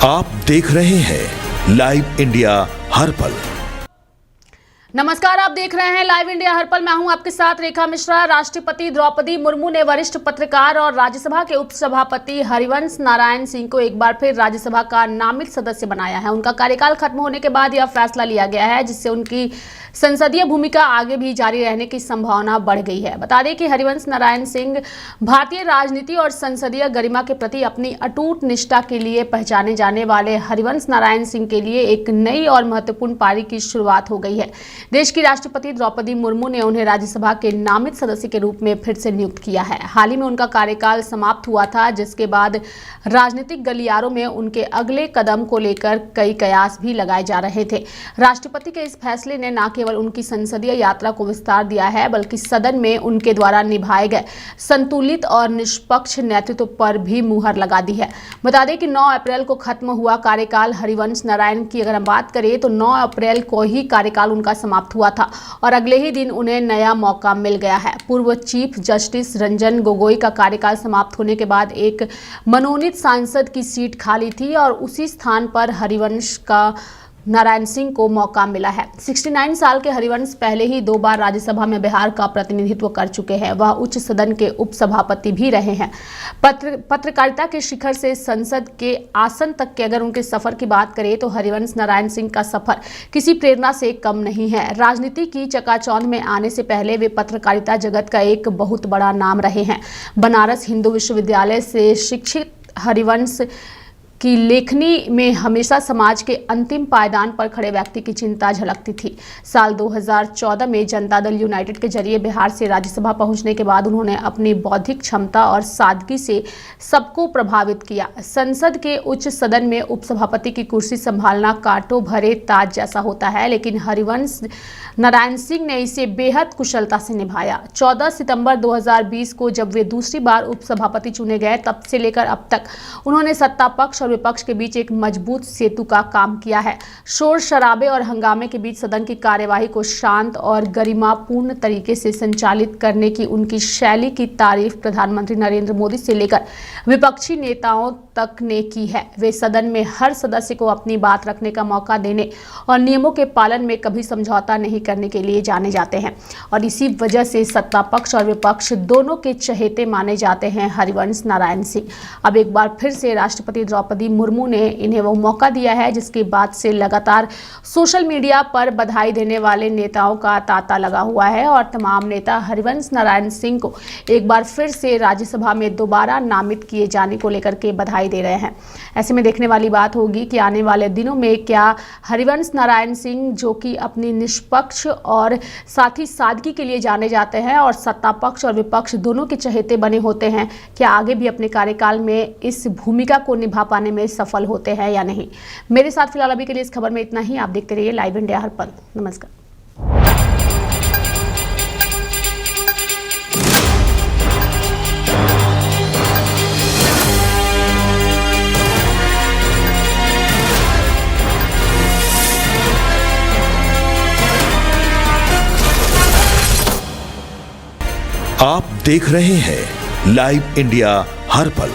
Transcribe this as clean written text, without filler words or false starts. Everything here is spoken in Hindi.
आप देख रहे हैं लाइव इंडिया हर पल। नमस्कार, आप देख रहे हैं लाइव इंडिया हर पल। मैं हूं आपके साथ रेखा मिश्रा। राष्ट्रपति द्रौपदी मुर्मू ने वरिष्ठ पत्रकार और राज्यसभा के उपसभापति हरिवंश नारायण सिंह को एक बार फिर राज्यसभा का नामित सदस्य बनाया है। उनका कार्यकाल खत्म होने के बाद यह फैसला लिया गया है, जिससे उनकी संसदीय भूमिका आगे भी जारी रहने की संभावना बढ़ गई है। बता दें कि हरिवंश नारायण सिंह भारतीय राजनीति और संसदीय गरिमा के प्रति अपनी अटूट निष्ठा के लिए पहचाने जाने वाले हरिवंश नारायण सिंह के लिए एक नई और महत्वपूर्ण पारी की शुरुआत हो गई है। देश की राष्ट्रपति द्रौपदी मुर्मू ने उन्हें राज्यसभा के नामित सदस्य के रूप में फिर से नियुक्त किया है। हाल ही में उनका कार्यकाल समाप्त हुआ था, जिसके बाद राजनीतिक गलियारों में उनके अगले कदम को लेकर कई कयास भी लगाए जा रहे थे। राष्ट्रपति के इस फैसले ने न केवल उनकी संसदीय यात्रा को विस्तार दिया है, बल्कि सदन में उनके द्वारा निभाए गए संतुलित और निष्पक्ष नेतृत्व पर भी मुहर लगा दी है। बता दें कि 9 अप्रैल को खत्म हुआ कार्यकाल हरिवंश नारायण की अगर हम बात करें तो 9 अप्रैल को ही कार्यकाल उनका समाप्त हुआ था और अगले ही दिन उन्हें नया मौका मिल गया है। पूर्व चीफ जस्टिस रंजन गोगोई का कार्यकाल समाप्त होने के बाद एक मनोनीत सांसद की सीट खाली थी और उसी स्थान पर हरिवंश का नारायण सिंह को मौका मिला है। 69 साल के हरिवंश पहले ही 2 बार राज्यसभा में बिहार का प्रतिनिधित्व कर चुके हैं। वह उच्च सदन के उपसभापति भी रहे हैं। पत्रकारिता के शिखर से संसद के आसन तक के अगर उनके सफर की बात करें तो हरिवंश नारायण सिंह का सफर किसी प्रेरणा से कम नहीं है। राजनीति की चकाचौंध में आने से पहले वे पत्रकारिता जगत का एक बहुत बड़ा नाम रहे हैं। बनारस हिंदू विश्वविद्यालय से शिक्षित हरिवंश की लेखनी में हमेशा समाज के अंतिम पायदान पर खड़े व्यक्ति की चिंता झलकती थी। साल 2014 में जनता दल यूनाइटेड के जरिए बिहार से राज्यसभा पहुंचने के बाद उन्होंने अपनी बौद्धिक क्षमता और सादगी से सबको प्रभावित किया। संसद के उच्च सदन में उपसभापति की कुर्सी संभालना कांटों भरे ताज जैसा होता है, लेकिन हरिवंश नारायण सिंह ने इसे बेहद कुशलता से निभाया। 14 सितंबर 2020 को जब वे दूसरी बार उपसभापति चुने गए, तब से लेकर अब तक उन्होंने सत्ता पक्ष और विपक्ष के बीच एक मजबूत सेतु का काम किया है। शोर शराबे और हंगामे के बीच सदन की कार्यवाही को शांत और गरिमापूर्ण तरीके से संचालित करने की उनकी शैली की तारीफ प्रधानमंत्री नरेंद्र मोदी से लेकर विपक्षी नेताओं तक ने की है। वे सदन में हर सदस्य को अपनी बात रखने का मौका देने और नियमों के पालन में कभी समझौता नहीं करने के लिए जाने जाते हैं और इसी वजह से सत्ता पक्ष और विपक्ष दोनों के चहेते माने जाते हैं हरिवंश नारायण सिंह। अब एक बार फिर से राष्ट्रपति द्रौपदी मुर्मू ने इन्हें वो मौका दिया है, जिसके बाद से लगातार सोशल मीडिया पर बधाई देने वाले नेताओं का तांता लगा हुआ है और तमाम नेता हरिवंश नारायण सिंह को एक बार फिर से राज्यसभा में दोबारा नामित किए जाने को लेकर के बधाई दे रहे हैं। ऐसे में देखने वाली बात होगी कि आने वाले दिनों में क्या हरिवंश नारायण सिंह, जो कि अपनी निष्पक्ष और साथ ही सादगी के लिए जाने जाते हैं और सत्ता पक्ष और विपक्ष दोनों के चहेते बने होते हैं, क्या आगे भी अपने कार्यकाल में इस भूमिका को निभा पाने में सफल होते हैं या नहीं। मेरे साथ फिलहाल अभी के लिए इस खबर में इतना ही। आप देखते रहिए लाइव इंडिया हर पल। नमस्कार। आप देख रहे हैं लाइव इंडिया हर पल।